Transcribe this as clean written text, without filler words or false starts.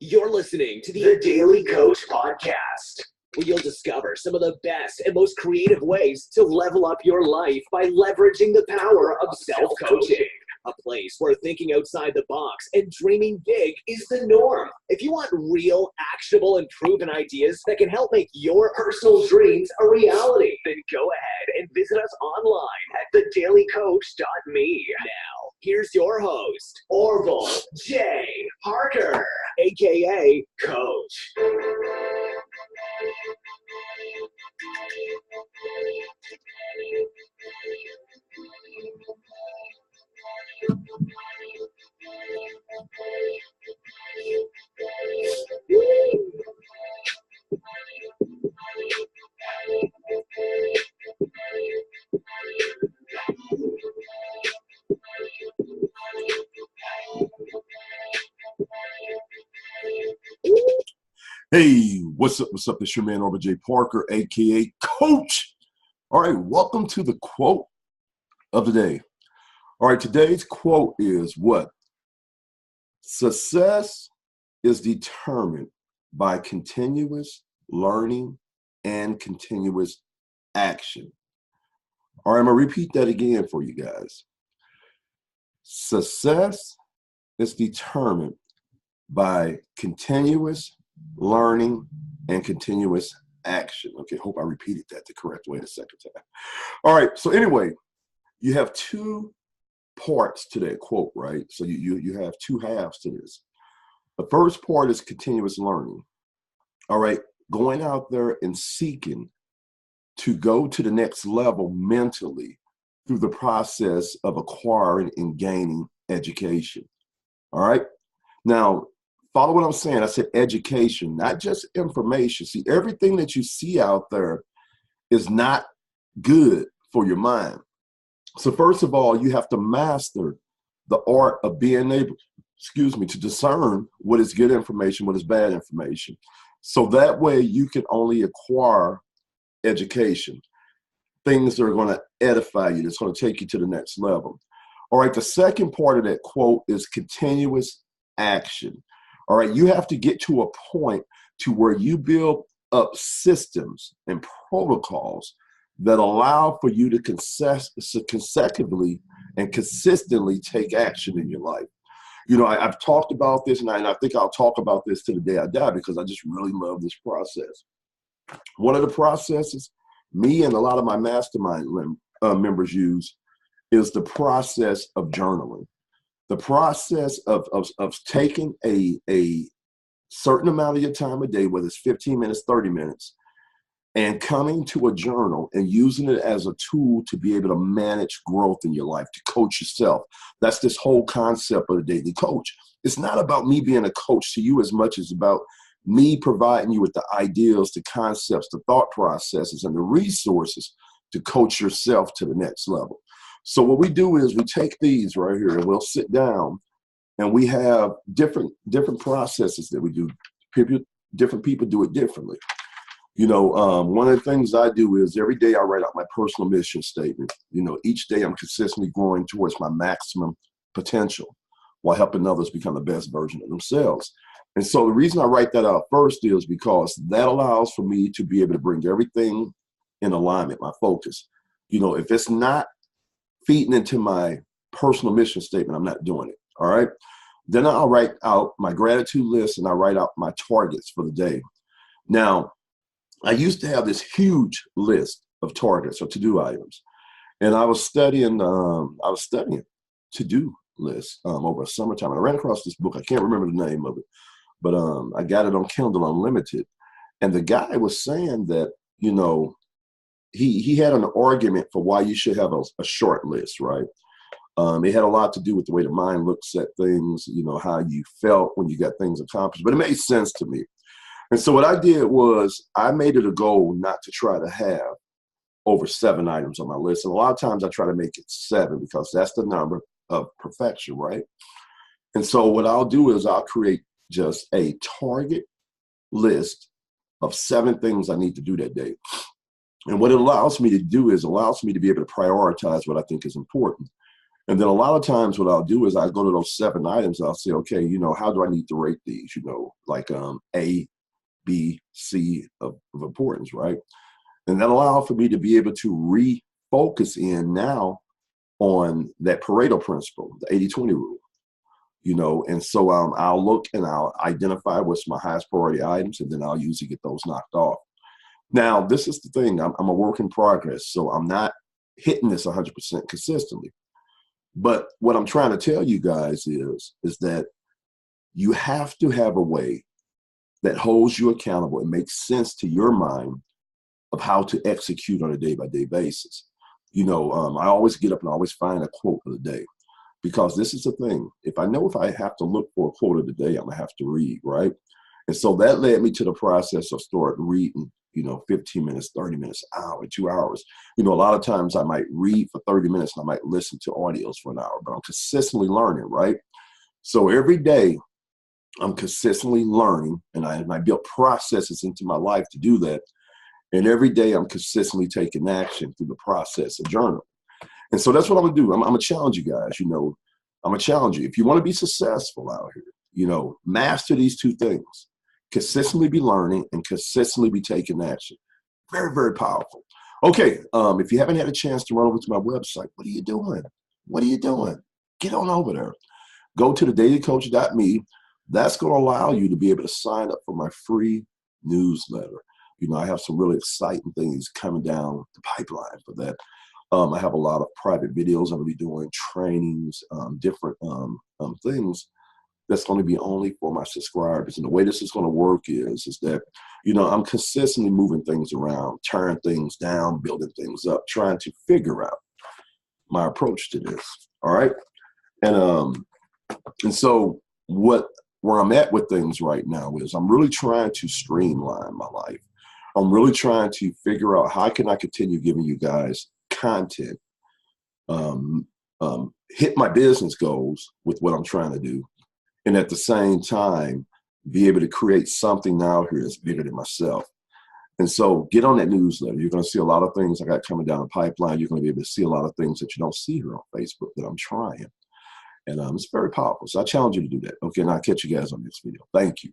You're listening to the Daily Coach Podcast, where you'll discover some of the best and most creative ways to level up your life by leveraging the power of self-coaching. A place where thinking outside the box and dreaming big is the norm. If you want real, actionable, and proven ideas that can help make your personal dreams a reality, then go ahead and visit us online at thedailycoach.me. Now, here's your host, Orville J. Parker, aka Coach. Hey, what's up? What's up? It's your man, Orville J. Parker, aka Coach. All right, welcome to the quote of the day. All right, today's quote is what? Success is determined by continuous learning and continuous action. All right, I'm going to repeat that again for you guys. Success is determined by continuous learning and continuous action. Okay, hope I repeated that the correct way the second time. All right, so anyway, you have two parts to that quote, right? So you have two halves to this. The first part is continuous learning. All right, going out there and seeking to go to the next level mentally through the process of acquiring and gaining education. All right, now follow what I'm saying. I said education, not just information. See, everything that you see out there is not good for your mind. So first of all, you have to master the art of being able, to discern what is good information, what is bad information. So that way you can only acquire education, things that are going to edify you, that's going to take you to the next level. All right, the second part of that quote is continuous action. All right, you have to get to a point to where you build up systems and protocols that allow for you to consecutively and consistently take action in your life. You know, I've talked about this, and I think I'll talk about this to the day I die because I just really love this process. One of the processes me and a lot of my mastermind members use is the process of journaling. The process of taking a certain amount of your time a day, whether it's 15 minutes, 30 minutes, and coming to a journal and using it as a tool to be able to manage growth in your life, to coach yourself. That's this whole concept of the daily coach. It's not about me being a coach to you as much as about me providing you with the ideas, the concepts, the thought processes, and the resources to coach yourself to the next level. So what we do is we take these right here and we'll sit down and we have different processes that we do. Different people do it differently. You know, one of the things I do is every day I write out my personal mission statement. You know, each day I'm consistently growing towards my maximum potential while helping others become the best version of themselves. And so the reason I write that out first is because that allows for me to be able to bring everything in alignment, my focus. You know, if it's not feeding into my personal mission statement, I'm not doing it, all right? Then I'll write out my gratitude list and I write out my targets for the day. Now, I used to have this huge list of targets or to-do items, and I was studying to-do lists over a summertime, and I ran across this book. I can't remember the name of it, but I got it on Kindle Unlimited, and the guy was saying that, you know, he had an argument for why you should have a short list, right? It had a lot to do with the way the mind looks at things, you know, how you felt when you got things accomplished, but it made sense to me. And so what I did was I made it a goal not to try to have over 7 items on my list. And a lot of times I try to make it 7 because that's the number of perfection, right? And so what I'll do is I'll create just a target list of 7 things I need to do that day. And what it allows me to do is allows me to be able to prioritize what I think is important. And then a lot of times what I'll do is I go to those 7 items. I'll say, okay, you know, how do I need to rate these? You know, like A, B, C of importance, right? And that allows for me to be able to refocus in now on that Pareto principle, the 80-20 rule, you know. And so I'll look and I'll identify what's my highest priority items, and then I'll usually get those knocked off. Now, this is the thing. I'm a work in progress, so I'm not hitting this 100% consistently. But what I'm trying to tell you guys is that you have to have a way that holds you accountable and makes sense to your mind of how to execute on a day-by-day basis. You know, I always get up and I always find a quote of the day, because this is the thing. If I know if I have to look for a quote of the day, I'm going to have to read, right? And so that led me to the process of starting reading, you know, 15 minutes, 30 minutes, an hour, 2 hours. You know, a lot of times I might read for 30 minutes and I might listen to audios for an hour, but I'm consistently learning, right? So every day I'm consistently learning, and I build processes into my life to do that. And every day I'm consistently taking action through the process of journaling. And so that's what I'm gonna do. I'm gonna challenge you guys, you know, I'm gonna challenge you. If you wanna be successful out here, you know, master these 2 things. Consistently be learning and consistently be taking action. Very, very powerful. Okay, if you haven't had a chance to run over to my website, what are you doing? What are you doing? Get on over there. Go to thedailycoach.me. That's going to allow you to be able to sign up for my free newsletter. You know, I have some really exciting things coming down the pipeline for that. I have a lot of private videos I'm going to be doing, trainings, different things that's going to be only for my subscribers. And the way this is going to work is that, you know, I'm consistently moving things around, tearing things down, building things up, trying to figure out my approach to this. All right. And so where I'm at with things right now is I'm really trying to streamline my life. I'm really trying to figure out how can I continue giving you guys content, hit my business goals with what I'm trying to do, and at the same time, be able to create something now here that's bigger than myself. And so get on that newsletter. You're going to see a lot of things I got coming down the pipeline. You're going to be able to see a lot of things that you don't see here on Facebook that I'm trying. And it's very powerful. So I challenge you to do that. Okay, and I'll catch you guys on this video. Thank you.